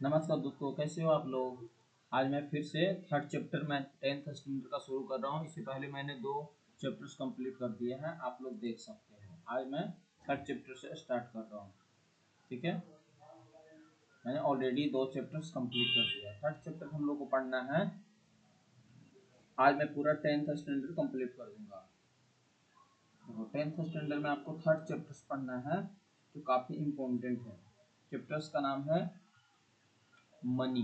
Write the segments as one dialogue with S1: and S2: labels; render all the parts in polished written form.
S1: नमस्कार दोस्तों, कैसे हो आप लोग। आज मैं फिर से थर्ड चैप्टर में 10th स्टैंडर्ड का शुरू कर रहा हूँ। इससे पहले मैंने 2 चैप्टर्स कंप्लीट कर दिए हैं, आप लोग देख सकते हैं। आज मैं थर्ड चैप्टर से स्टार्ट कर रहा हूँ। ठीक है, मैंने ऑलरेडी 2 चैप्टर्स कंप्लीट कर दिया। थर्ड चैप्टर हम लोग को पढ़ना है। आज मैं पूरा 10th स्टैंडर्ड कंप्लीट कर दूंगा। तो 10th स्टैंडर्ड में आपको थर्ड चैप्टर्स पढ़ना है जो काफ़ी इम्पोर्टेंट है। चैप्टर्स का नाम है money.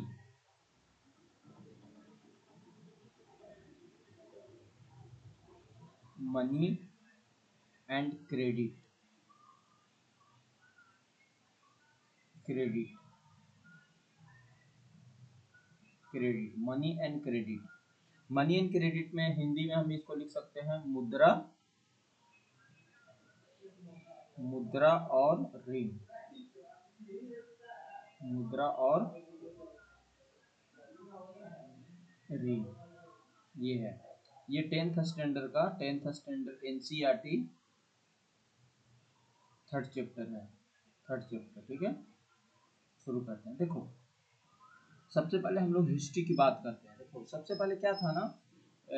S1: Money and credit. Credit credit money and credit. Money and credit में हिंदी में हम इसको लिख सकते हैं मुद्रा। मुद्रा और ऋण। मुद्रा और ऋण, ये है। ये 10th standard NCERT third chapter है। थर्ड चैप्टर, ठीक है। शुरू करते हैं। देखो, सबसे पहले हम लोग हिस्ट्री की बात करते हैं। देखो, सबसे पहले क्या था ना,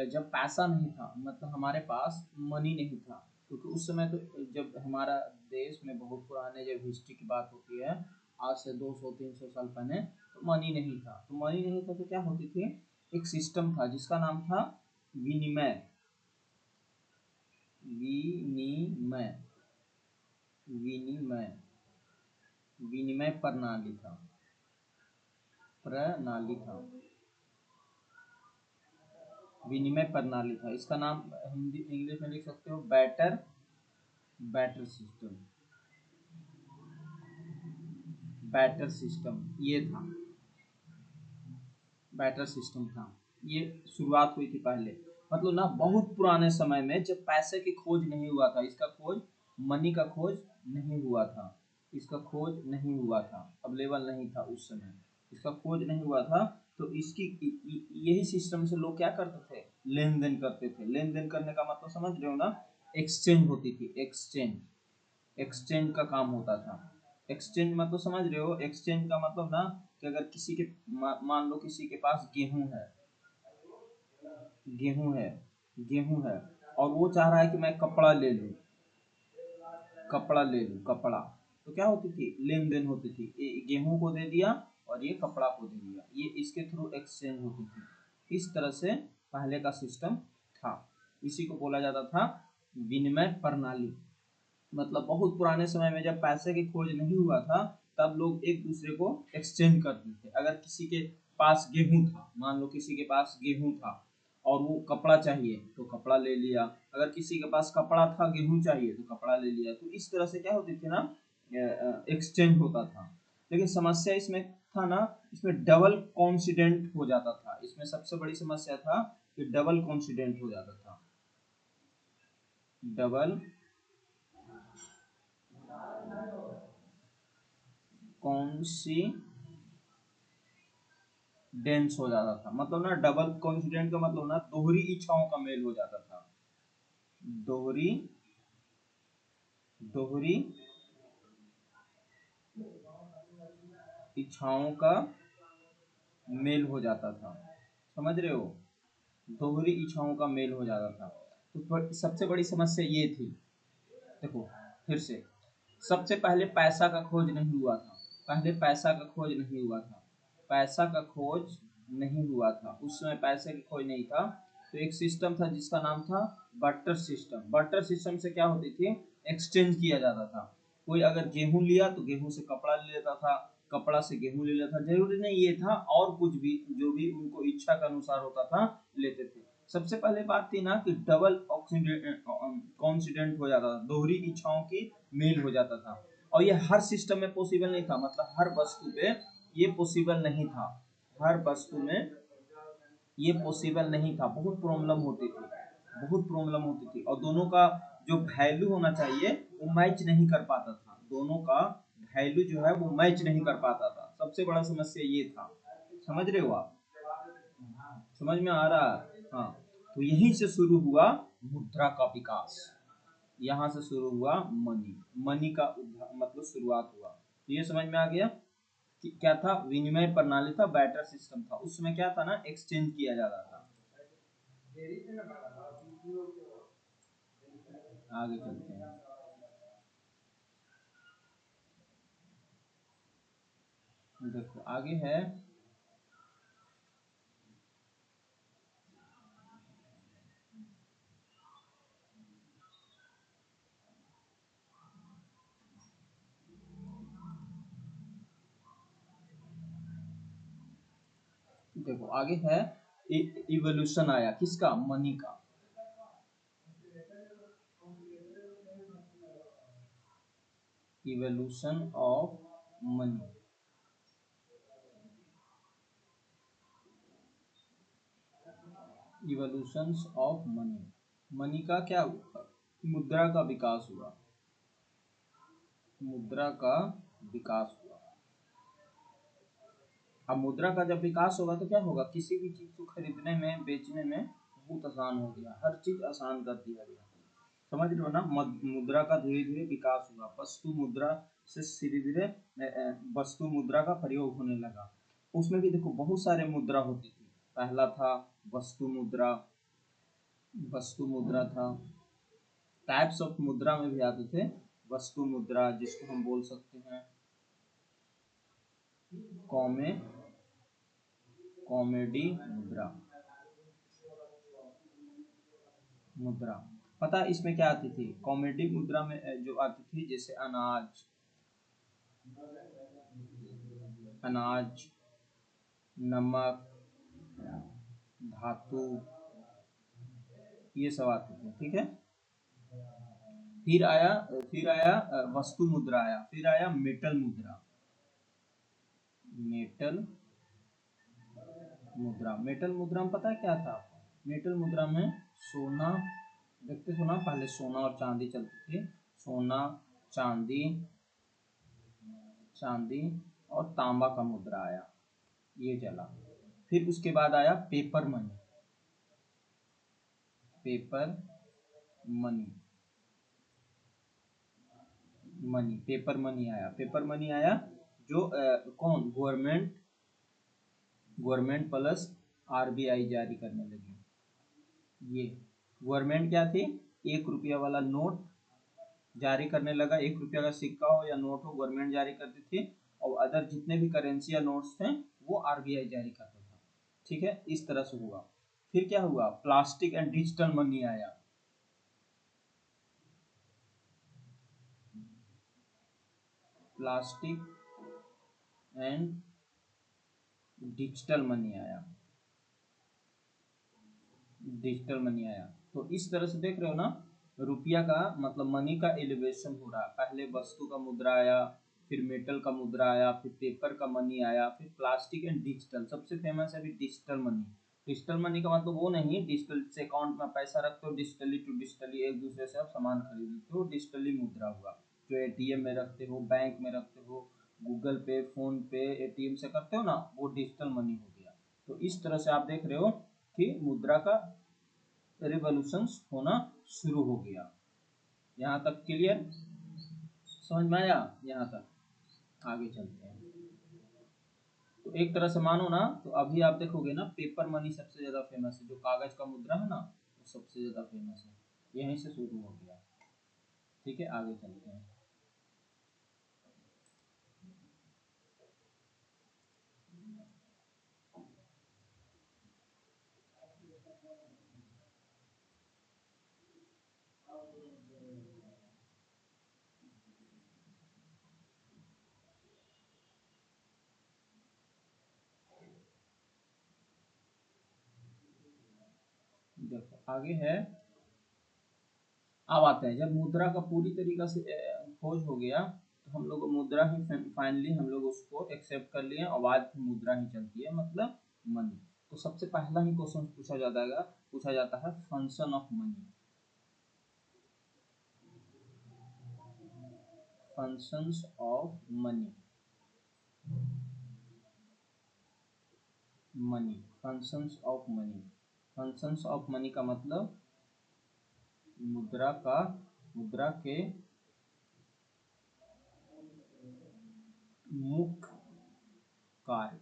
S1: जब पैसा नहीं था, मतलब हमारे पास मनी नहीं था, क्योंकि उस समय तो जब हमारा देश में बहुत पुराने जब हिस्ट्री की बात होती है, आज से 200-300 साल पहले, तो मनी नहीं था। तो मनी नहीं था तो क्या होती थी, एक सिस्टम था जिसका नाम था विनिमय। विनिमय विनिमय विनिमय प्रणाली था। प्रणाली था, विनिमय प्रणाली था। इसका नाम हिंदी इंग्लिश में लिख सकते हो better. Better system. Better system ये था। बैटर सिस्टम था, ये शुरुआत हुई थी पहले। मतलब ना, बहुत पुराने समय में जब पैसे की खोज नहीं हुआ था, इसका खोज, मनी का खोज नहीं हुआ था। इसका खोज नहीं हुआ था, अवेलेबल नहीं था उस समय। इसका खोज नहीं हुआ था, तो इसकी यही सिस्टम से लोग क्या करते थे, लेन देन करते थे। लेन देन करने का मतलब समझ रहे हो ना, एक्सचेंज होती थी। एक्सचेंज, एक्सचेंज का काम होता था। एक्सचेंज मतलब समझ रहे हो, एक्सचेंज का मतलब ना, कि अगर किसी के मान लो किसी के पास गेहूं है। गेहूं है गेहूं है, और वो चाह रहा है कि मैं कपड़ा ले लूं। कपड़ा ले लूं, कपड़ा। तो क्या होती थी, लेन देन होती थी। गेहूं को दे दिया और ये कपड़ा को दे दिया, ये इसके थ्रू एक्सचेंज होती थी। इस तरह से पहले का सिस्टम था। इसी को बोला जाता था विनिमय प्रणाली। मतलब बहुत पुराने समय में जब पैसे की खोज नहीं हुआ था, तब लोग एक दूसरे को एक्सचेंज करते थे। अगर किसी के पास गेहूं था, मान लो किसी के पास गेहूं था और वो कपड़ा चाहिए तो कपड़ा ले लिया। अगर किसी के पास कपड़ा था, गेहूं चाहिए तो कपड़ा ले लिया। तो इस तरह से क्या होती थी ना, एक्सचेंज होता था। लेकिन समस्या इसमें था ना, इसमें डबल कॉन्सिडेंट हो जाता था। इसमें सबसे बड़ी समस्या था कि डबल कॉन्सिडेंट हो जाता था। डबल कॉन्सिडेंस हो जाता था। मतलब ना, डबल कॉन्सिडेंट का मतलब ना, दोहरी इच्छाओं का मेल हो जाता था। दोहरी दोहरी इच्छाओं का मेल हो जाता था। समझ रहे हो, दोहरी इच्छाओं का मेल हो जाता था। तो सबसे बड़ी समस्या ये थी। देखो, फिर से, सबसे पहले पैसा का खोज नहीं हुआ था। पहले पैसा का खोज नहीं हुआ था। पैसा का खोज नहीं हुआ था, उस समय पैसे की खोज नहीं था। तो एक सिस्टम था जिसका नाम था बटर सिस्टम। बटर सिस्टम से क्या होती थी, एक्सचेंज किया जाता था। कोई अगर गेहूं लिया तो गेहूं से कपड़ा ले लेता था, कपड़ा से गेहूं ले लेता था। जरूरी नहीं ये था, और कुछ भी जो भी उनको इच्छा के अनुसार होता था, लेते थे। सबसे पहले बात थी ना कि डबल कॉन्सिडेंट हो जाता था, दोहरी इच्छाओं की मेल हो जाता था। और ये हर सिस्टम में पॉसिबल नहीं था, मतलब हर वस्तु पे ये पॉसिबल नहीं था। हर वस्तु में ये पॉसिबल नहीं था, बहुत प्रॉब्लम होती थी। बहुत प्रॉब्लम होती थी, और दोनों का जो वैल्यू होना चाहिए वो मैच नहीं कर पाता था। दोनों का वैल्यू जो है वो मैच नहीं कर पाता था। सबसे बड़ा समस्या ये था। समझ रहे हो आप, समझ में आ रहा है। हाँ, तो यहीं से शुरू हुआ मुद्रा का विकास। यहाँ से शुरू हुआ मनी। मनी का मतलब शुरुआत हुआ। तो ये समझ में आ गया। क्या था, विनिमय प्रणाली था, बैटर सिस्टम था। उसमें क्या था ना, एक्सचेंज किया जाता था। आगे चलते हैं। देखो आगे है, देखो आगे है, इवोल्यूशन आया किसका, मनी का। Evolution of money. Evolution of money, money का क्या हुआ, मुद्रा का विकास हुआ। मुद्रा का विकास हुआ। अब मुद्रा का जब विकास होगा तो क्या होगा, किसी भी चीज को खरीदने में बेचने में बहुत आसान हो गया, हर चीज आसान कर दिया गया। समझ रहे हो ना, मुद्रा का धीरे धीरे विकास हुआ, वस्तु मुद्रा से धीरे धीरे वस्तु मुद्रा का प्रयोग होने लगा। उसमें भी देखो बहुत सारे मुद्रा होती थी। पहला था वस्तु मुद्रा, वस्तु मुद्रा था। टाइप्स ऑफ मुद्रा में भी आते थे, वस्तु मुद्रा जिसको हम बोल सकते हैं कॉमे कॉमेडी मुद्रा। मुद्रा पता है इसमें क्या आती थी, कॉमेडी मुद्रा में जो आती थी, जैसे अनाज, अनाज, नमक, धातु, ये सब आते थे। ठीक है, फिर आया वस्तु मुद्रा आया, फिर आया मेटल मुद्रा। मेटल मुद्रा, मेटल मुद्रा में पता है क्या था आपको, मेटल मुद्रा में सोना, देखते सोना, पहले सोना और चांदी चलती थी। सोना, चांदी, चांदी और तांबा का मुद्रा आया, ये चला। फिर उसके बाद आया paper money. Paper money, money paper money आया। पेपर मनी आया जो कौन, गवर्नमेंट, गवर्नमेंट प्लस आरबीआई जारी करने लगी। ये गवर्नमेंट क्या थी, 1 रुपया वाला नोट जारी करने लगा। 1 रुपया का सिक्का हो या नोट हो, गवर्नमेंट जारी करती थी। और अदर जितने भी करेंसी या नोट्स थे वो आरबीआई जारी करता था। ठीक है, इस तरह से हुआ। फिर क्या हुआ, प्लास्टिक एंड डिजिटल मनी आया। प्लास्टिक एंड डिजिटल मनी आया, डिजिटल मनी आया। तो इस तरह से देख रहे हो ना, रुपया का मतलब मनी का एलिवेशन हो रहा है। पहले वस्तु का मुद्रा आया, फिर मेटल का मुद्रा आया, फिर पेपर का मनी आया, फिर प्लास्टिक एंड डिजिटल। सबसे फेमस है अभी डिजिटल मनी। डिजिटल मनी का मतलब वो नहीं डिजिटल से अकाउंट में पैसा रखते हो, डिजिटली टू डिजिटली एक दूसरे से आप सामान खरीदते हो, डिजिटली मुद्रा हुआ। जो एटीएम में रखते हो, बैंक में रखते हो, गूगल पे, फोन पे, एटीएम से करते हो ना, वो डिजिटल मनी हो गया। तो इस तरह से आप देख रहे हो कि मुद्रा का रिवॉल्यूशन होना शुरू हो गया। यहाँ तक क्लियर, समझ में आया यहाँ तक। आगे चलते हैं। तो एक तरह से मानो ना, तो अभी आप देखोगे ना, पेपर मनी सबसे ज्यादा फेमस है। जो कागज का मुद्रा है ना, वो सबसे ज्यादा फेमस है, यहीं से शुरू हो गया। ठीक है, आगे चलते हैं। देखो आगे है, अब आते हैं जब मुद्रा का पूरी तरीका से खोज हो गया, तो हम लोग मुद्रा ही फाइनली हम लोग उसको एक्सेप्ट कर लिए, और आज भी मुद्रा ही चलती है, मतलब मनी। तो सबसे पहला ही क्वेश्चन पूछा जाता है function of money. Functions of money. Money, functions of money. Functions of money का मतलब मुद्रा का, मुद्रा के मुख्य कार्य।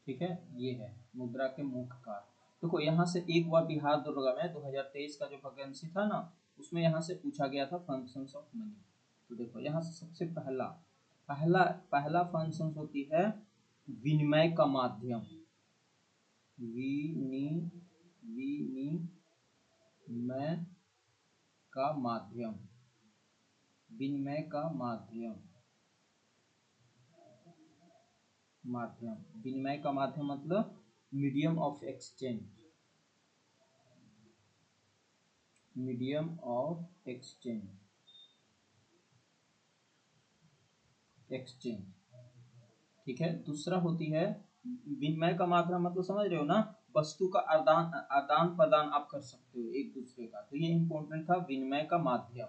S1: ठीक है, ये है मुद्रा के मुख्य कार्य। देखो यहाँ से एक बार बिहार दरोगा में 2023 का जो वैकेंसी था ना, उसमें यहाँ से पूछा गया था फंक्शंस ऑफ मनी। तो देखो यहाँ से सबसे पहला पहला पहला फंक्शंस होती है विनिमय का माध्यम, विनिमय का माध्यम, विनिमय का माध्यम, विनिमय का माध्यम मतलब medium of exchange, medium of exchange, exchange. ठीक है, दूसरा होती है विनिमय का माध्यम मतलब समझ रहे हो ना, वस्तु का आदान आदान प्रदान आप कर सकते हो एक दूसरे का, तो ये इंपॉर्टेंट था विनिमय का माध्यम।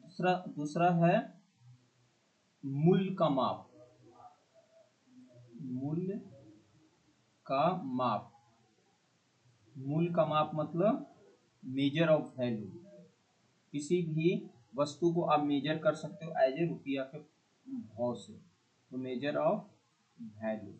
S1: दूसरा दूसरा है मूल्य का माप, मूल्य का माप, मूल्य का माप मतलब मेजर ऑफ वैल्यू, किसी भी वस्तु को आप मेजर कर सकते हो एज ए रुपया के भाव से, तो मेजर ऑफ वैल्यू।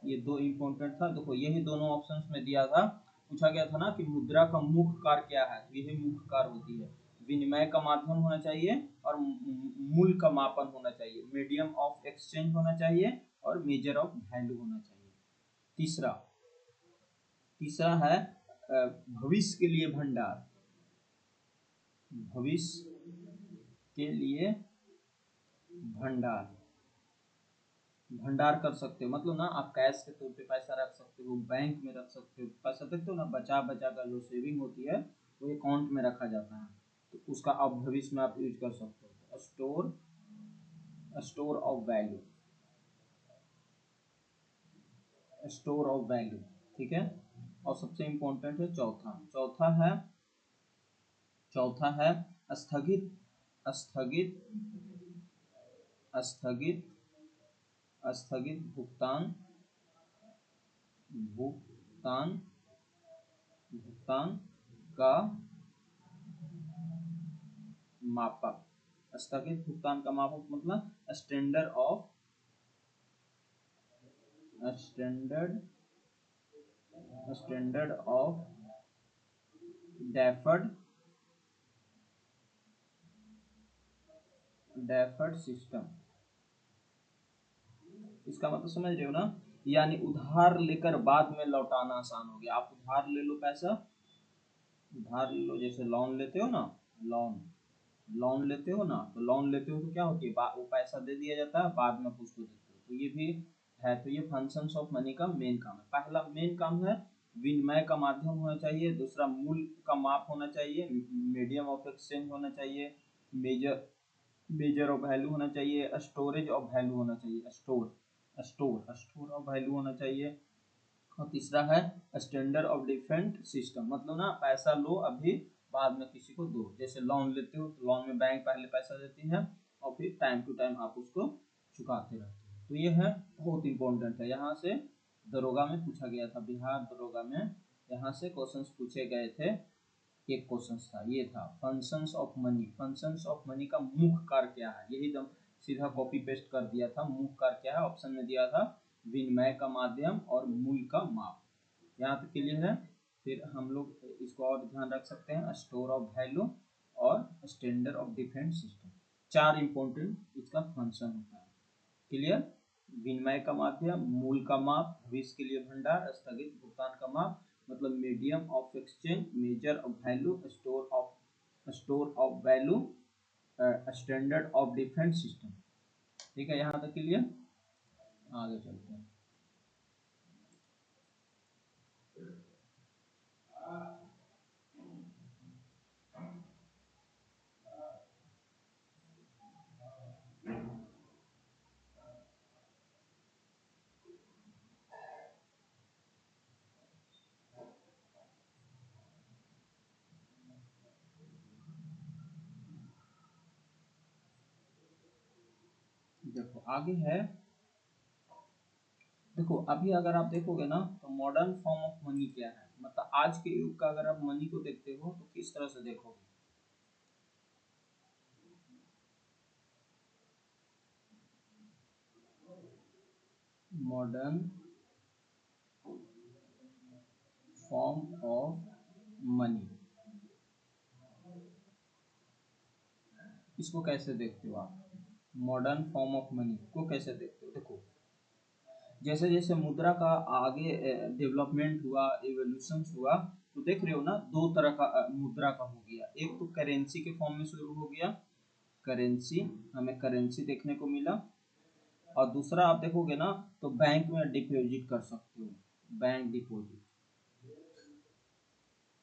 S1: ये दो इंपॉर्टेंट था। देखो यही दोनों ऑप्शंस में दिया था, पूछा गया था ना कि मुद्रा का मुख्य कार्य क्या है, तो यही मुख्य कार्य होती है, विनिमय का माध्यम होना चाहिए और मूल्य का मापन होना चाहिए, मीडियम ऑफ एक्सचेंज होना चाहिए और मेजर ऑफ वैल्यू होना चाहिए। तीसरा तीसरा है भविष्य के लिए भंडार, भविष्य के लिए भंडार, भंडार कर सकते हो मतलब ना आप कैश के तौर पे पैसा रख सकते हो, बैंक में रख सकते हो पैसा, देखते हो ना बचा बचा का जो सेविंग होती है वो अकाउंट में रखा जाता है, तो उसका आप भविष्य में आप यूज कर सकते हो। Store, store of value, store of value. ठीक है, और सबसे इम्पोर्टेंट है चौथा, चौथा है स्थगित, स्थगित, स्थगित, स्थगित भुगतान, भुगतान, भुगतान का मापक, स्थगित भुगतान का मापक मतलब standard of, standard, standard of deferred, deferred system. इसका मतलब समझ रहे हो ना, यानी उधार लेकर बाद में लौटाना आसान हो गया। आप उधार ले लो पैसा, उधार ले लो, जैसे लोन लेते हो ना, लोन, लोन लेते हो ना, तो लोन लेते हो तो क्या होती है, वो पैसा दे दिया जाता है, बाद में कुछ को देते हो, तो ये भी है। तो ये फंक्शंस ऑफ मनी का मेन काम है। पहला मेन काम है विनिमय का माध्यम होना चाहिए, दूसरा मूल्य का माप होना चाहिए, मीडियम ऑफ एक्सचेंज होना चाहिए, मेजर, मेजर ऑफ वैल्यू होना चाहिए, स्टोरेज ऑफ वैल्यू होना चाहिए, स्टोर, स्टोर ऑफ वैल्यू होना चाहिए, और तीसरा है स्टैंडर्ड ऑफ डिफरेंट सिस्टम, मतलब ना पैसा लो अभी बाद में किसी को दो, जैसे लोन लेते हो तो लोन में बैंक पहले पैसा देती है और फिर टाइम टू टाइम आप उसको चुकाते रहते हो। तो ये है बहुत इंपॉर्टेंट है, यहाँ से दरोगा में पूछा गया था, बिहार दरोगा में यहाँ से क्वेश्चंस पूछे गए थे। एक क्वेश्चन था, ये था functions of money, functions of money का मुख्य कार्य क्या है, यही दम सीधा कॉपी पेस्ट कर दिया था। मुख्य कार्य क्या है, ऑप्शन में दिया था विनिमय का माध्यम और मूल्य का माप। यहाँ पे क्लियर है। फिर हम लोग इसको और ध्यान रख सकते हैं, स्टोर ऑफ वैल्यू और स्टैंडर्ड ऑफ डिफरेंट सिस्टम, चार इंपॉर्टेंट इसका फंक्शन होता है। क्लियर, विनिमय का माध्यम, मूल का माप, भविष्य के लिए भंडार, स्थगित भुगतान का माप मतलब medium of exchange, measure of value, store of value, standard of different system. ठीक है, यहाँ तक क्लियर, आगे चलते हैं। देखो आगे है, देखो अभी अगर आप देखोगे ना तो मॉडर्न फॉर्म ऑफ मनी क्या है, मतलब आज के युग का अगर आप मनी को देखते हो तो किस तरह से देखोगे। Modern form of money. इसको कैसे देखते हो आप? मॉडर्न फॉर्म ऑफ मनी को कैसे देखते हो? देखो, जैसे जैसे मुद्रा का आगे डेवलपमेंट हुआ, एवोल्यूशन हुआ, तो देख रहे हो ना, दो तरह का मुद्रा का हो गया। एक तो करेंसी के फॉर्म में शुरू हो गया, करेंसी, हमें करेंसी देखने को मिला। और दूसरा आप देखोगे ना तो बैंक में डिपॉजिट कर सकते हो, बैंक डिपॉजिट,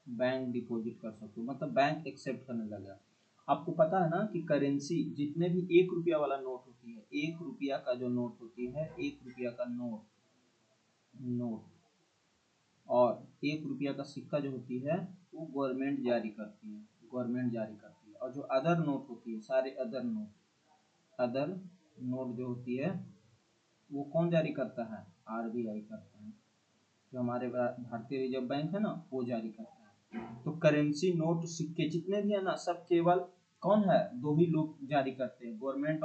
S1: बैंक डिपॉजिट कर सकते हो, मतलब बैंक एक्सेप्ट करने लगा। आपको पता है ना कि करेंसी, जितने भी 1 रुपया वाला नोट होती है, 1 रुपया का जो नोट होती है, 1 रुपया का नोट और 1 रुपया का सिक्का जो होती है, वो गवर्नमेंट जारी करती है, गवर्नमेंट जारी करती है। और जो अदर नोट होती है, सारे अदर नोट जो होती है, वो कौन जारी करता है? आरबीआई करता है, जो हमारे भारतीय रिजर्व बैंक है ना, वो जारी करता है। तो करेंसी, नोट, सिक्के जितने भी है ना, सब केवल कौन है? दो ही लोग जारी करते हैं, गवर्नमेंट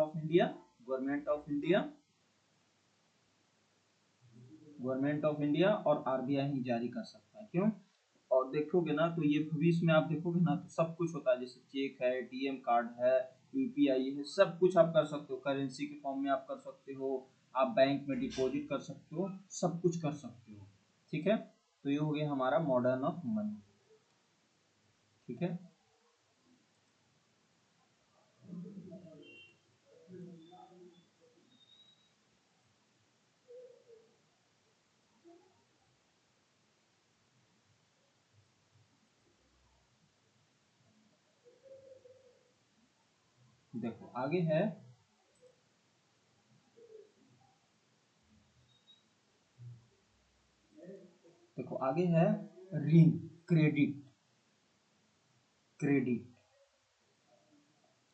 S1: ऑफ इंडिया और आरबीआई ही जारी कर सकता है। क्यों? और देखोगे ना तो ये भविष्य में आप देखोगे ना तो सब कुछ होता है, जैसे चेक है, एटीएम कार्ड है, यूपीआई है, सब कुछ आप कर सकते हो, करेंसी के फॉर्म में आप कर सकते हो, आप बैंक में डिपॉजिट कर सकते हो, सब कुछ कर सकते हो। ठीक है, तो ये हो गया हमारा मॉडर्न ऑफ मनी। ठीक है, देखो आगे है, देखो आगे है ऋण, क्रेडिट। क्रेडिट,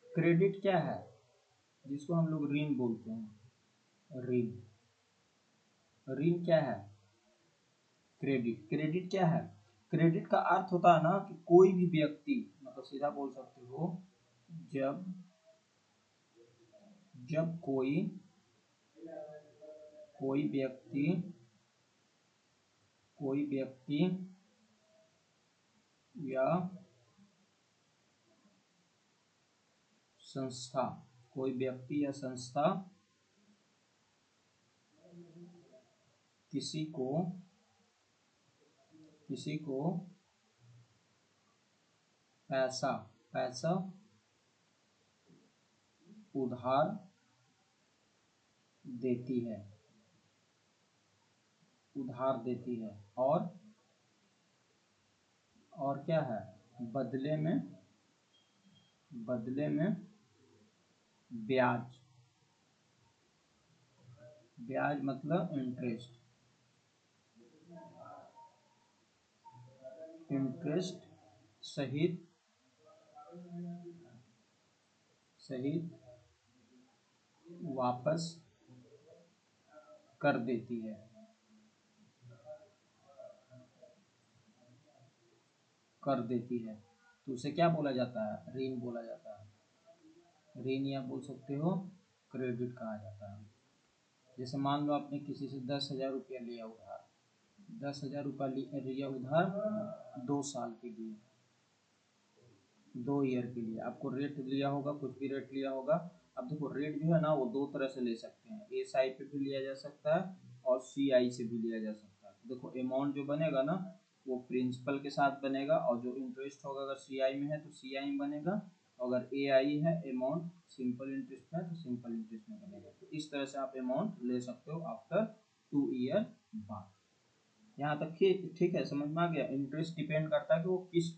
S1: क्रेडिट क्या है? जिसको हम लोग ऋण बोलते हैं, ऋण। ऋण क्या है? क्रेडिट। क्रेडिट क्या है? क्रेडिट का अर्थ होता है ना कि कोई भी व्यक्ति, मतलब सीधा बोल सकते हो, जब जब कोई व्यक्ति कोई व्यक्ति या संस्था, कोई व्यक्ति या संस्था किसी को पैसा पैसा उधार देती है, उधार देती है, और क्या है? बदले में ब्याज, ब्याज मतलब इंटरेस्ट, इंटरेस्ट सहित सहित वापस कर देती है, कर देती है। तो उसे क्या बोला जाता है? ऋण बोला जाता है। ऋण या बोल सकते हो क्रेडिट कहा जाता है। जैसे मान लो आपने किसी से 10,000 रुपया लिया उधार, 10,000 रुपया लिया उधार 2 साल के लिए, 2 ईयर के लिए। आपको रेट लिया होगा, कुछ भी रेट लिया होगा। अब देखो रेट जो है ना, वो दो तरह से ले सकते हैं, एसआई पे भी लिया जा सकता है और सीआई से भी लिया जा सकता है। देखो अमाउंट जो बनेगा ना, वो प्रिंसिपल के साथ बनेगा, और जो इंटरेस्ट होगा अगर सीआई में है तो सीआई में बनेगा, अगर एआई है अमाउंट सिंपल इंटरेस्ट में, तो सिंपल इंटरेस्ट में बनेगा। तो इस तरह से आप अमाउंट ले सकते हो आफ्टर 2 ईयर बाद। यहाँ तक ठीक है, समझ में आ गया? इंटरेस्ट डिपेंड करता है कि वो किस,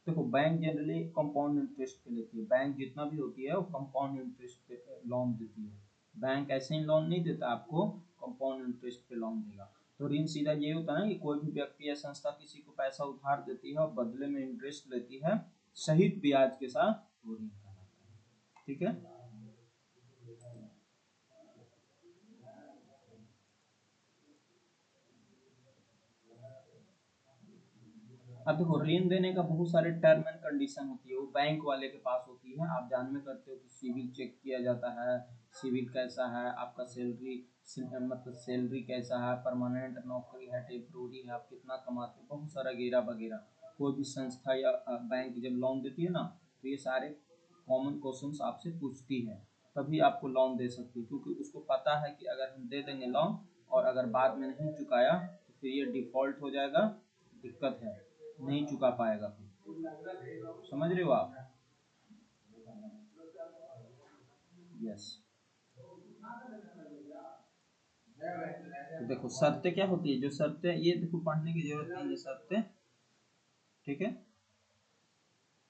S1: देखो बैंक जनरली कंपाउंड इंटरेस्ट पे लेती है, बैंक जितना भी होती है वो कंपाउंड इंटरेस्ट पे लोन देती है। बैंक ऐसे ही लोन नहीं देता आपको, कंपाउंड इंटरेस्ट पे लोन देगा। तो ऋण सीधा ये होता है ना कि कोई भी व्यक्ति या संस्था किसी को पैसा उधार देती है और बदले में इंटरेस्ट लेती है सहित ब्याज के साथ, वो ऋण कहलाता है। ठीक है, अब देखो ऋण देने का बहुत सारे टर्म एंड कंडीशन होती है, वो बैंक वाले के पास होती है। आप जानते करते हो कि सिविल चेक किया जाता है, सिविल कैसा है आपका, सैलरी मतलब सैलरी कैसा है, परमानेंट नौकरी है, टेम्पोररी है, आप कितना कमाते हो, बहुत सारा वगैरह वगैरह। कोई भी संस्था या बैंक जब लोन देती है ना, तो ये सारे कॉमन क्वेश्चंस आपसे पूछती है, तभी आपको लोन दे सकती है, क्योंकि उसको पता है कि अगर हम दे देंगे लोन और अगर बाद में नहीं चुकाया तो फिर ये डिफॉल्ट हो जाएगा, दिक्कत है, नहीं चुका पाएगा फिर। समझ रहे हो आप? यस। तो देखो शर्तें क्या होती है, जो शर्तें, ये देखो पढ़ने की जरूरत नहीं है शर्तें, ठीक है,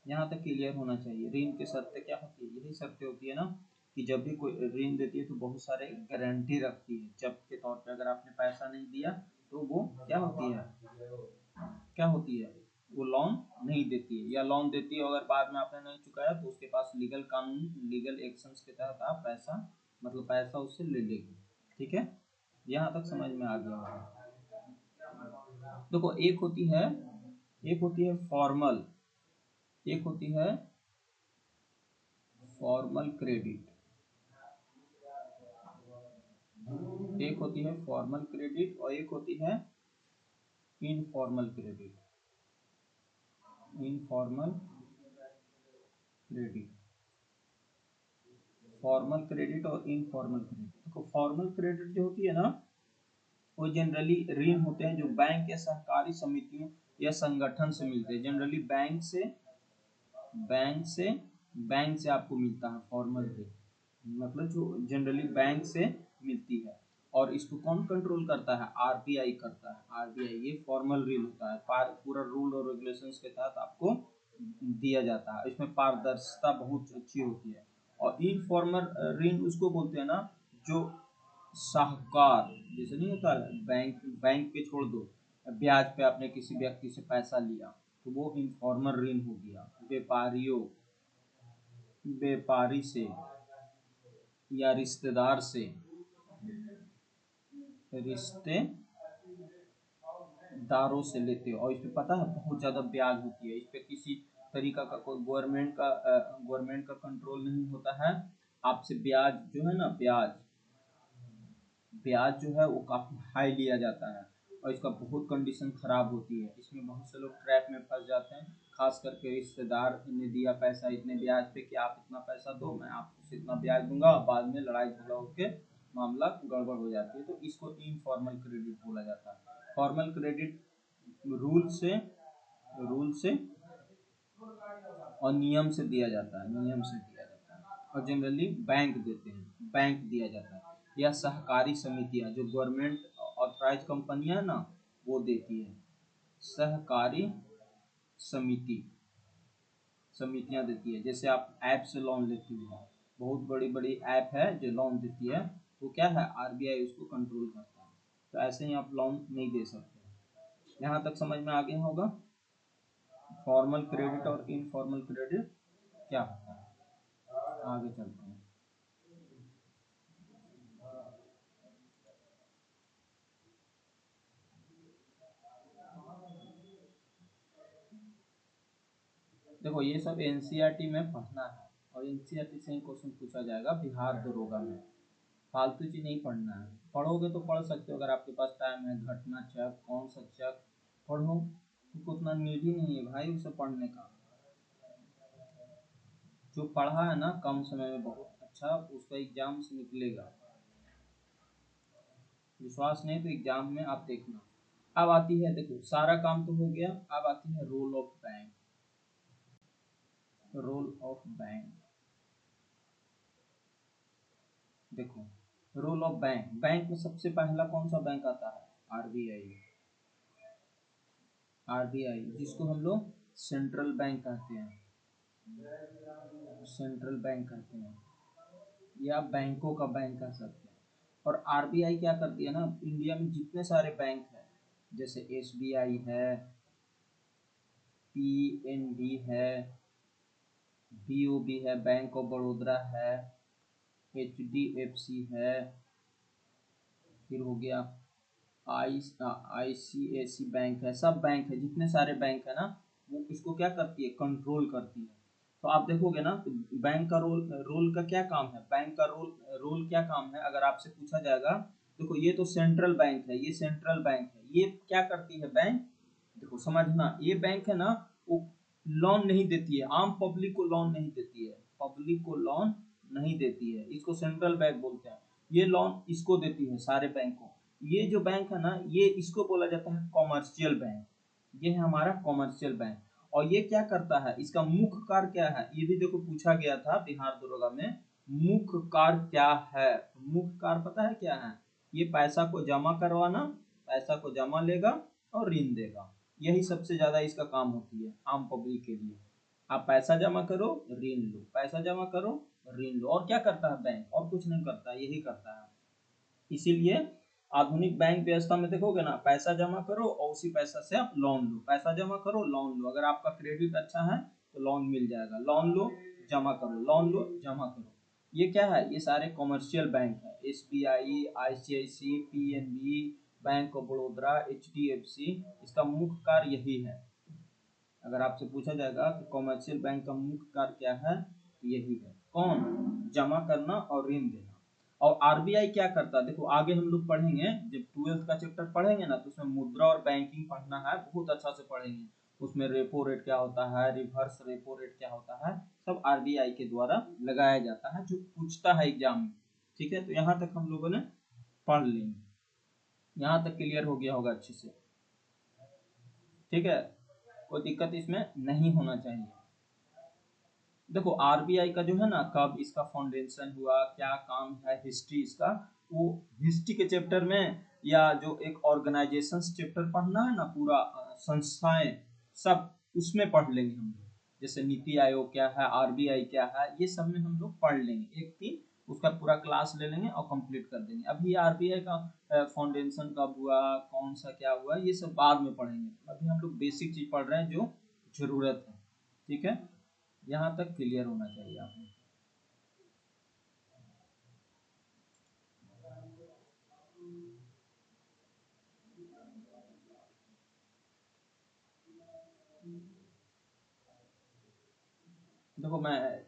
S1: यहाँ तक क्लियर होना चाहिए। ऋण की शर्तें क्या होती है, यही शर्तें होती है ना कि जब भी कोई ऋण देती है तो बहुत सारे गारंटी रखती है, जब के तौर पे अगर आपने पैसा नहीं दिया तो वो क्या होती है, क्या होती है, वो लोन नहीं देती है, या लोन देती है अगर बाद में आपने नहीं चुकाया तो उसके पास लीगल कानून, लीगल एक्शंस के तहत आप पैसा, मतलब पैसा उससे ले लेगी। ठीक है, यहाँ तक समझ में आ गया होगा। देखो एक होती है फॉर्मल, एक होती है फॉर्मल क्रेडिट, एक होती है फॉर्मल क्रेडिट और एक होती है informal credit, informal credit, formal credit और इनफॉर्मल क्रेडिट। देखो फॉर्मल क्रेडिट जो होती है ना, वो जनरली ऋण होते हैं जो बैंक या सहकारी समितियों या संगठन से मिलते हैं, जनरली बैंक से बैंक से आपको मिलता है फॉर्मल ऋण, मतलब जो जनरली बैंक से मिलती है। और इसको कौन कंट्रोल करता है, आरबीआई करता है, आरबीआई। ये फॉर्मल ऋण होता है, पूरा रूल और रेगुलेशंस के तहत आपको दिया जाता है, इसमें पारदर्शिता बहुत अच्छी होती है। और इनफॉर्मल ऋण उसको बोलते हैं ना, जो साहूकार, जैसे नहीं होता बैंक, बैंक पे छोड़ दो, ब्याज पे आपने किसी व्यक्ति से पैसा लिया तो वो इनफॉर्मल ऋण हो गया। व्यापारियों, व्यापारी से या रिश्तेदार से, रिश्तेदारों से लेते हो, और इस पे पता है बहुत ज्यादा ब्याज होती है, इस पे किसी तरीका का कोई गवर्नमेंट का कंट्रोल नहीं होता है। आपसे ब्याज जो है ना, ब्याज जो है वो काफी हाई लिया जाता है, और इसका बहुत कंडीशन खराब होती है, इसमें बहुत से लोग ट्रैप में फंस जाते हैं, खास करके रिश्तेदार ने दिया पैसा इतने ब्याज पे कि आप इतना पैसा दो मैं आपको इतना ब्याज दूंगा, बाद में लड़ाई झगड़ा होकर मामला गड़बड़ हो जाती है, तो इसको इनफॉर्मल क्रेडिट बोला जाता है। फॉर्मल क्रेडिट रूल से और नियम से दिया जाता है, नियम से दिया जाता है, और जनरली बैंक देते हैं, बैंक दिया जाता है, या सहकारी समितियां जो गवर्नमेंट ऑथराइज कंपनियां ना, वो देती है, सहकारी समिति, समितियां देती है। जैसे आप ऐप से लोन लेती हो, बहुत बड़ी बड़ी ऐप है जो लोन देती है, तो क्या है, आरबीआई उसको कंट्रोल करता है, तो ऐसे ही आप लोन नहीं दे सकते। यहाँ तक समझ में आ गया होगा फॉर्मल क्रेडिट और इनफॉर्मल क्रेडिट क्या होता है। आगे चलते हैं। देखो ये सब एनसीईआरटी में पढ़ना है, और एनसीईआरटी से ही क्वेश्चन पूछा जाएगा बिहार दरोगा में, फालतू चीज नहीं पढ़ना है। पढ़ोगे तो पढ़ सकते हो अगर आपके पास टाइम है, घटना चक, कौन सा चक, पढ़ो, क्योंकि उतना नीड ही नहीं है भाई उसे पढ़ने का। जो पढ़ा है ना कम समय में बहुत अच्छा, उसका एग्जाम से निकलेगा, विश्वास नहीं तो एग्जाम में आप देखना। अब आती है, देखो सारा काम तो हो गया, अब आती है role of bank, role of bank. देखो रोल ऑफ बैंक, बैंक में सबसे पहला कौन सा बैंक आता है, आरबीआई, आरबीआई जिसको हम लोग सेंट्रल बैंक कहते हैं, सेंट्रल बैंक कहते हैं, या बैंकों का बैंक कह सकते हैं। और आरबीआई क्या करती है ना, इंडिया में जितने सारे बैंक हैं, जैसे एसबीआई है, पीएनबी है, बीओबी है, बैंक ऑफ बड़ौदा है, एचडीएफसी है, फिर हो गया ICICI बैंक है, सब बैंक है, जितने सारे बैंक है ना, वो इसको क्या करती है, कंट्रोल करती है। तो आप देखोगे ना, तो बैंक का रोल रोल का क्या काम है, बैंक का रोल रोल क्या काम है, अगर आपसे पूछा जाएगा, देखो ये तो सेंट्रल बैंक है, ये सेंट्रल बैंक है, ये क्या करती है बैंक, देखो समझना, ये बैंक है ना, वो लोन नहीं देती है, आम पब्लिक को लोन नहीं देती है, पब्लिक को लोन नहीं देती है, इसको सेंट्रल बैंक बोलते हैं। ये लोन इसको देती है, सारे बैंक को। ये जो बैंक है ना, ये इसको बोला जाता है कॉमर्शियल बैंक, ये है हमारा कॉमर्शियल बैंक। और ये क्या करता है, इसका मुख्य कार्य क्या है, ये भी देखो पूछा गया था बिहार दरोगा में, मुख्य कार्य क्या है, मुख्य कार्य पता है क्या है, ये पैसा को जमा करवाना, पैसा को जमा लेगा और ऋण देगा, यही सबसे ज्यादा इसका काम होती है आम पब्लिक के लिए। आप पैसा जमा करो, ऋण लो, पैसा जमा करो, ऋण लो, और क्या करता है बैंक, और कुछ नहीं करता, यही करता है। इसीलिए आधुनिक बैंक व्यवस्था में देखोगे ना, पैसा जमा करो और उसी पैसा से आप लोन लो, पैसा जमा करो लोन लो, अगर आपका क्रेडिट अच्छा है तो लोन मिल जाएगा, लोन लो जमा करो, लोन लो जमा करो। ये क्या है, ये सारे कॉमर्शियल बैंक है, SBI, ICICI, PNB, bank of Baroda, HDFC, इसका मुख्य कार्य यही है। अगर आपसे पूछा जाएगा कि कॉमर्शियल बैंक का मुख्य कार्य क्या है, तो यही है, कौन, जमा करना और ऋण देना। और RBI क्या करता है, देखो आगे हम लोग पढ़ेंगे, जब 12th का चैप्टर पढ़ेंगे ना, तो उसमें मुद्रा और बैंकिंग पढ़ना है, बहुत अच्छा से पढ़ेंगे। उसमें रेपो रेट क्या होता है, रिवर्स रेपो रेट क्या होता है, सब RBI के द्वारा लगाया जाता है, जो पूछता है एग्जाम में। ठीक है, तो यहाँ तक हम लोगों ने पढ़ लेंगे, यहाँ तक क्लियर हो गया होगा अच्छे से। ठीक है, कोई दिक्कत इसमें नहीं होना चाहिए। देखो आरबीआई का जो है ना, कब इसका फाउंडेशन हुआ, क्या काम है, हिस्ट्री इसका, वो हिस्ट्री के चैप्टर में, या जो एक ऑर्गेनाइजेशन चैप्टर पढ़ना है ना, पूरा संस्थाएं सब, उसमें पढ़ लेंगे हम लोग। जैसे नीति आयोग क्या है, आरबीआई क्या है, ये सब में हम लोग पढ़ लेंगे, एक दिन उसका पूरा क्लास ले लेंगे और कंप्लीट कर देंगे। अभी आरबीआई का फाउंडेशन कब हुआ, कौन सा क्या हुआ, ये सब बाद में पढ़ेंगे, अभी हम लोग बेसिक चीज पढ़ रहे हैं जो जरूरत है। ठीक है, यहाँ तक क्लियर होना चाहिए आपको। देखो मैं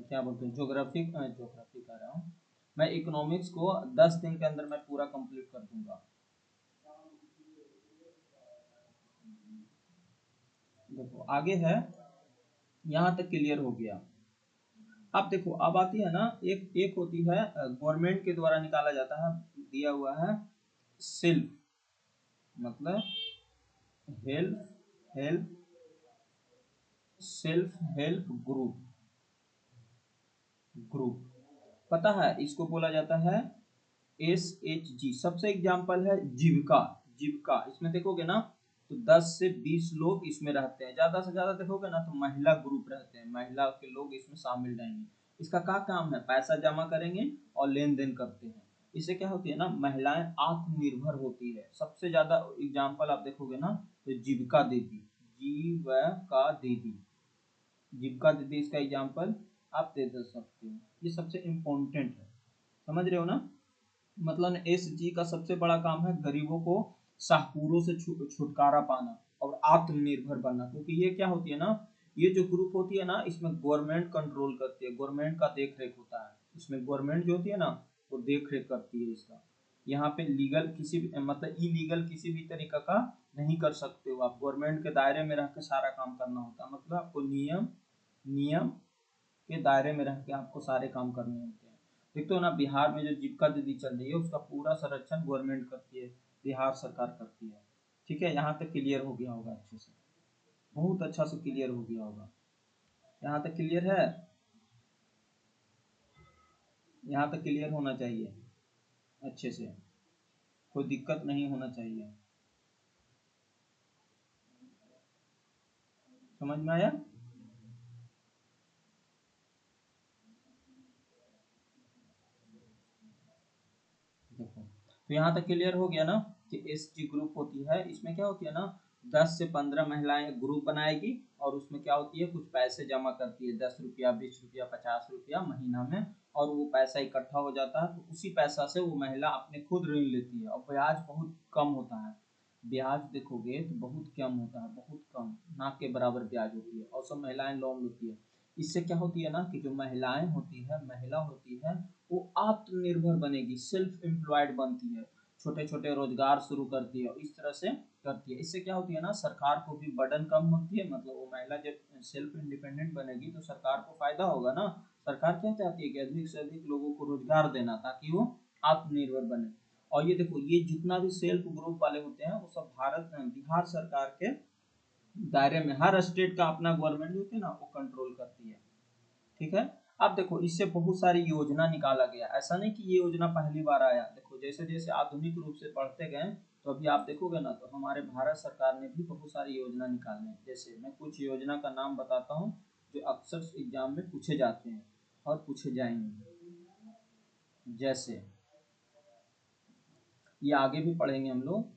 S1: क्या बोलते हैं, ज्योग्राफी ज्योग्राफी कर रहा हूँ, मैं इकोनॉमिक्स को 10 दिन के अंदर मैं पूरा कंप्लीट कर दूंगा। देखो आगे है, यहाँ तक क्लियर हो गया। अब देखो, अब आती है ना, एक एक होती है गवर्नमेंट के द्वारा निकाला जाता है, दिया हुआ है सेल्फ, मतलब help help self help group, group पता है, इसको बोला जाता है SHG। सबसे एग्जाम्पल है जीविका, जीविका इसमें देखोगे ना, तो 10 से 20 लोग इसमें रहते हैं, ज्यादा से ज्यादा देखोगे ना तो महिला ग्रुप रहते हैं, महिला के लोग इसमें शामिल रहेंगे। इसका क्या काम है, पैसा जमा करेंगे और लेन देन करते हैं। इससे क्या होती है ना, महिलाएं आत्मनिर्भर होती है। सबसे ज्यादा एग्जाम्पल आप देखोगे ना, तो जीविका दीदी, जीविका दीदी, जीविका दीदी इसका एग्जाम्पल आप दे सकते हो, ये सबसे इम्पोर्टेंट है, समझ रहे हो ना। मतलब SG का सबसे बड़ा काम है गरीबों को शाहपुरों से छुटकारा पाना और आत्मनिर्भर बनना, क्योंकि ये क्या होती है ना, ये जो ग्रुप होती है ना, इसमें गवर्नमेंट कंट्रोल करती है, गवर्नमेंट का देख रेख होता है, इसमें गवर्नमेंट जो होती है ना, वो देख रेख करती है इसका। यहाँ पे लीगल किसी भी मतलब इलीगल किसी भी तरीका का नहीं कर सकते हो आप, गवर्नमेंट के दायरे में रह के सारा काम करना होता है, मतलब आपको नियम नियम के दायरे में रह के आपको सारे काम करने होते हैं। देखते हो ना, बिहार में जो जीविका दीदी चल रही है, उसका पूरा संरक्षण गवर्नमेंट करती है, बिहार सरकार करती है। ठीक है, यहाँ तक क्लियर हो गया होगा अच्छे से, बहुत अच्छा से क्लियर हो गया होगा, यहाँ तक क्लियर है, यहाँ तक क्लियर होना चाहिए अच्छे से, कोई दिक्कत नहीं होना चाहिए, समझ में आया। देखो, तो यहाँ तक क्लियर हो गया ना, कि SG ग्रुप होती है, इसमें क्या होती है ना, 10 से 15 महिलाएं ग्रुप बनाएगी और उसमें क्या होती है, कुछ पैसे जमा करती है, 10 रुपया, 20 रुपया, 50 रुपया महीना में, और वो पैसा इकट्ठा हो जाता है। तो उसी पैसा से वो महिला अपने खुद ऋण लेती है और ब्याज बहुत कम होता है। ब्याज देखोगे तो बहुत कम होता है, बहुत कम, ना के बराबर ब्याज होती है, और सब महिलाएं लोन लेती है। इससे क्या होती है ना कि जो महिलाएं होती है, महिला होती है, वो आत्मनिर्भर बनेगी, सेल्फ एम्प्लॉयड बनती है, छोटे छोटे रोजगार शुरू करती है और इस तरह से करती है। इससे क्या होती है ना, सरकार को भी बर्डन कम होती है, मतलब वो महिला जब सेल्फ इंडिपेंडेंट बनेगी तो सरकार को फायदा होगा ना। सरकार क्या चाहती है कि अधिक से अधिक लोगों को रोजगार देना, ताकि वो आत्मनिर्भर बने। और ये देखो, ये जितना भी सेल्फ ग्रुप वाले होते हैं वो सब भारत बिहार सरकार के दायरे में, हर स्टेट का अपना गवर्नमेंट जो होती है ना वो कंट्रोल करती है। ठीक है। अब देखो, इससे बहुत सारी योजना निकाला गया, ऐसा नहीं कि ये योजना पहली बार आया। देखो जैसे जैसे आधुनिक रूप से पढ़ते गए, तो अभी आप देखोगे ना, तो हमारे भारत सरकार ने भी बहुत सारी योजना निकाले हैं। जैसे मैं कुछ योजना का नाम बताता हूँ जो अक्सर एग्जाम में पूछे जाते हैं और पूछे जाएंगे। जैसे ये आगे भी पढ़ेंगे हम लोग।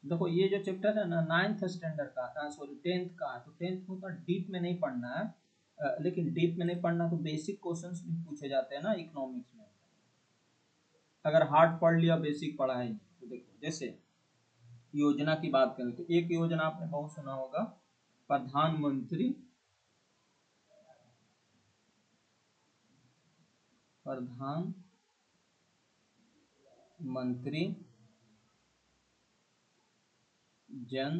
S1: देखो ये जो चैप्टर है ना, 9th स्टैंडर्ड का, सॉरी 10th का, तो 10th को तो डीप में नहीं पढ़ना है। लेकिन डीप में नहीं पढ़ना तो बेसिक क्वेश्चंस भी पूछे जाते हैं ना इकोनॉमिक्स में। अगर हार्ड पढ़ लिया, बेसिक पढ़ा है तो देखो, जैसे योजना की बात करें तो एक योजना आपने बहुत सुना होगा, प्रधानमंत्री प्रधानमंत्री जन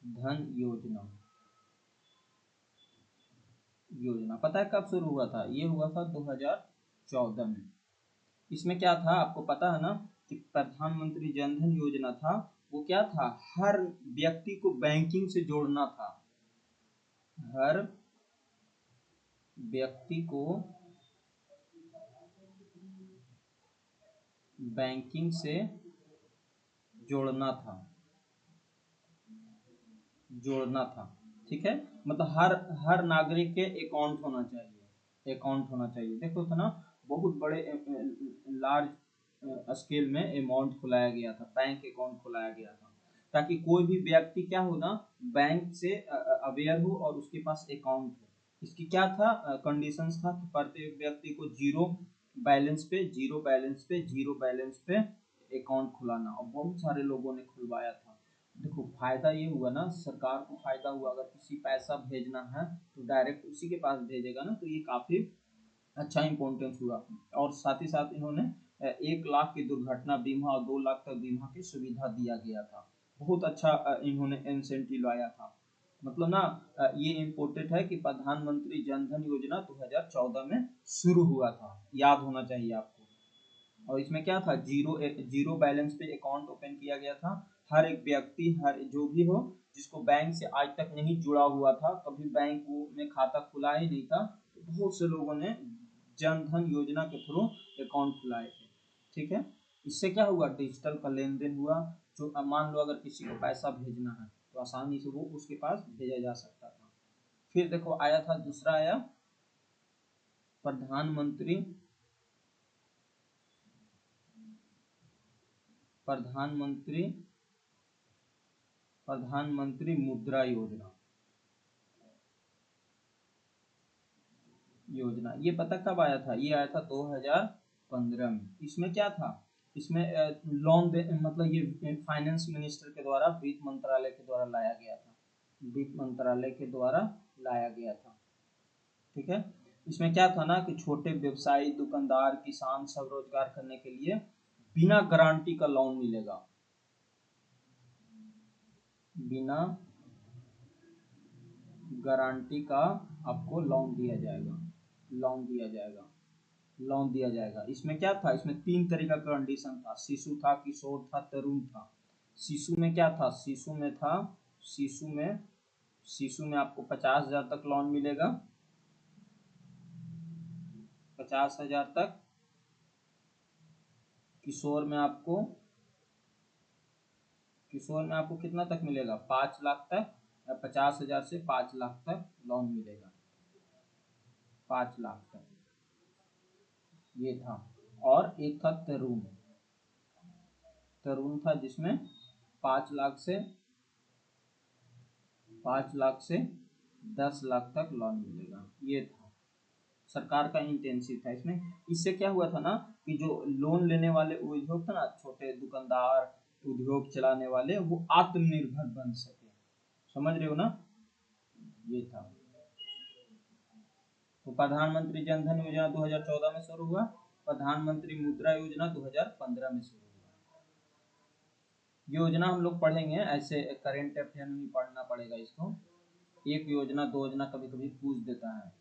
S1: धन योजना। योजना पता है कब शुरू हुआ था? ये हुआ था 2014 में। इसमें क्या था आपको पता है ना, कि प्रधानमंत्री जन धन योजना था, वो क्या था, हर व्यक्ति को बैंकिंग से जोड़ना था। हर व्यक्ति को बैंकिंग से जोड़ना था, जोड़ना था। ठीक है, मतलब हर हर नागरिक के अकाउंट होना चाहिए, अकाउंट होना चाहिए। देखो तो ना, बहुत बड़े लार्ज स्केल में अमाउंट खुलाया गया था, बैंक अकाउंट खुलाया गया था, ताकि कोई भी व्यक्ति क्या हो ना, बैंक से अवेयर हो और उसके पास अकाउंट हो। इसकी क्या था, कंडीशंस था कि प्रत्येक व्यक्ति को जीरो बैलेंस पे अकाउंट खुलाना, और बहुत सारे लोगों ने खुलवाया था। देखो फायदा ये हुआ ना, सरकार को फायदा हुआ, अगर किसी पैसा भेजना है तो डायरेक्ट उसी के पास भेजेगा ना, तो ये काफी अच्छा इम्पोर्टेंस हुआ। और साथ ही साथ इन्होंने 1 लाख की दुर्घटना बीमा और 2 लाख तक बीमा की सुविधा दिया गया था। बहुत अच्छा इन्होंने इंसेंटिव लाया था। मतलब ना, ये इम्पोर्टेंट है कि प्रधानमंत्री जन धन योजना 2014 में शुरू हुआ था, याद होना चाहिए आपको। और इसमें क्या था, जीरो बैलेंस पे अकाउंट ओपन किया गया था। हर एक व्यक्ति, हर जो भी हो, जिसको बैंक से आज तक नहीं जुड़ा हुआ था, कभी बैंक में खाता खुला ही नहीं था, तो बहुत से लोगों ने जन धन योजना के थ्रू अकाउंट खुलाए थे। ठीक है, इससे क्या हुआ, डिजिटल का लेन देन हुआ। जो मान लो अगर किसी को पैसा भेजना है तो आसानी से वो उसके पास भेजा जा सकता था। फिर देखो आया था, दूसरा आया, प्रधानमंत्री प्रधानमंत्री प्रधानमंत्री मुद्रा योजना। योजना ये पता कब आया था? ये आया था 2015 में। इसमें क्या था, इसमें लोन दे, मतलब ये फाइनेंस मिनिस्टर के द्वारा, वित्त मंत्रालय के द्वारा लाया गया था, वित्त मंत्रालय के द्वारा लाया गया था। ठीक है, इसमें क्या था ना, कि छोटे व्यवसायी, दुकानदार, किसान सब रोजगार करने के लिए बिना गारंटी का लोन मिलेगा, बिना गारंटी का आपको लोन दिया जाएगा, लोन दिया जाएगा, लोन दिया जाएगा। इसमें क्या था, इसमें 3 तरीका का कंडीशन था, शिशु था, किशोर था, तरुण था। शिशु में क्या था, शिशु में शिशु में आपको 50,000 तक लोन मिलेगा, 50,000 तक। किशोर में आपको किशोर में आपको कितना तक मिलेगा, 5 लाख तक, 50,000 से 5 लाख तक लोन मिलेगा, 5 लाख तक, ये था। और एक था तरुण। तरुण था जिसमें 5 लाख से 10 लाख तक लोन मिलेगा। ये था सरकार का इंटेंसिव था इसमें। इससे क्या हुआ था ना कि जो लोन लेने वाले उद्योग थे ना, छोटे दुकानदार, उद्योग चलाने वाले, वो आत्मनिर्भर बन सके। समझ रहे हो ना? ये था। तो प्रधानमंत्री जन धन योजना 2014 में शुरू हुआ, प्रधानमंत्री मुद्रा योजना 2015 में शुरू हुआ। योजना हम लोग पढ़ेंगे, ऐसे करेंट अफेयर में ही पढ़ना पड़ेगा इसको। एक योजना दो योजना कभी कभी पूछ देता है।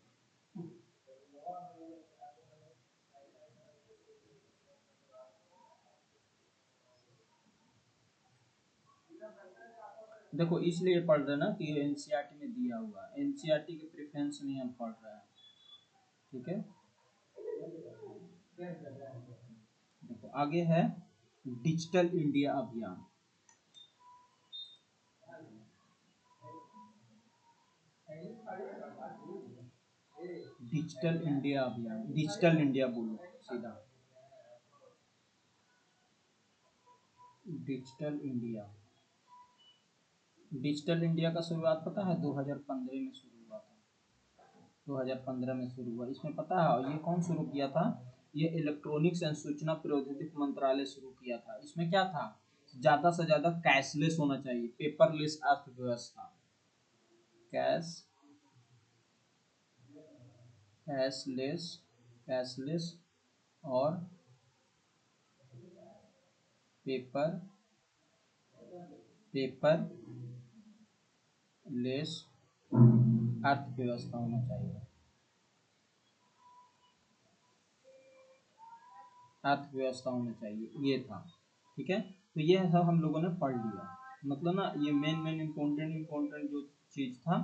S1: देखो इसलिए पढ़ रहे ना कि एनसीईआरटी में दिया हुआ है, एनसीईआरटी के प्रेफरेंस में हम पढ़ रहे हैं। ठीक है, देखो आगे है डिजिटल इंडिया अभियान। डिजिटल इंडिया अभियान, डिजिटल इंडिया बोलो सीधा, डिजिटल इंडिया। डिजिटल इंडिया का शुरुआत पता है 2015 में शुरू हुआ था। 2015 में शुरू हुआ। इसमें पता है ये कौन शुरू किया था? ये इलेक्ट्रॉनिक्स एंड सूचना प्रौद्योगिकी मंत्रालय शुरू किया था। इसमें क्या था, ज्यादा से ज्यादा कैशलेस होना चाहिए, पेपरलेस अर्थव्यवस्था। कैश कैशलेस कैशलेस और पेपर पेपर लेस अर्थव्यवस्था होना चाहिए, अर्थव्यवस्था होना चाहिए, ये था। ठीक है, तो ये सब हम लोगों ने पढ़ लिया। मतलब ना ये मेन मेन इम्पोर्टेंट जो चीज था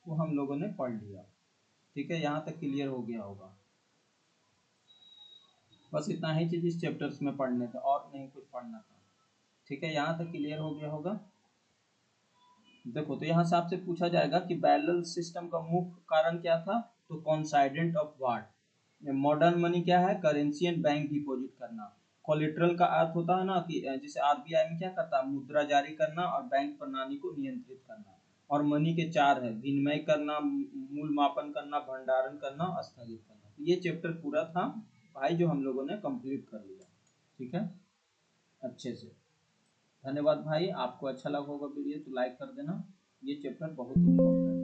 S1: वो हम लोगों ने पढ़ लिया। ठीक है, यहाँ तक क्लियर हो गया होगा। बस इतना ही चीज इस चैप्टर्स में पढ़ने था और नहीं कुछ पढ़ना था। ठीक है, यहाँ तक क्लियर हो गया होगा। देखो तो यहाँ से आपसे पूछा जाएगा कि बैलेंस सिस्टम का मुख्य कारण क्या था, तो कॉन्साइडेंट ऑफ व्हाट। मॉडर्न मनी क्या है, करेंसी एंड बैंक डिपॉजिट करना। कोलेट्रल का अर्थ होता है ना कि जैसे आरबीआई में क्या करता है, मुद्रा जारी करना और बैंक प्रणाली को नियंत्रित करना। और मनी के 4 है, विनिमय करना, मूल मापन करना, भंडारण करना और स्थगित करना। तो ये चैप्टर पूरा था भाई जो हम लोगों ने कंप्लीट कर लिया। ठीक है, अच्छे से। धन्यवाद भाई, आपको अच्छा लगा होगा वीडियो तो लाइक कर देना। ये चैप्टर बहुत इंपॉर्टेंट है।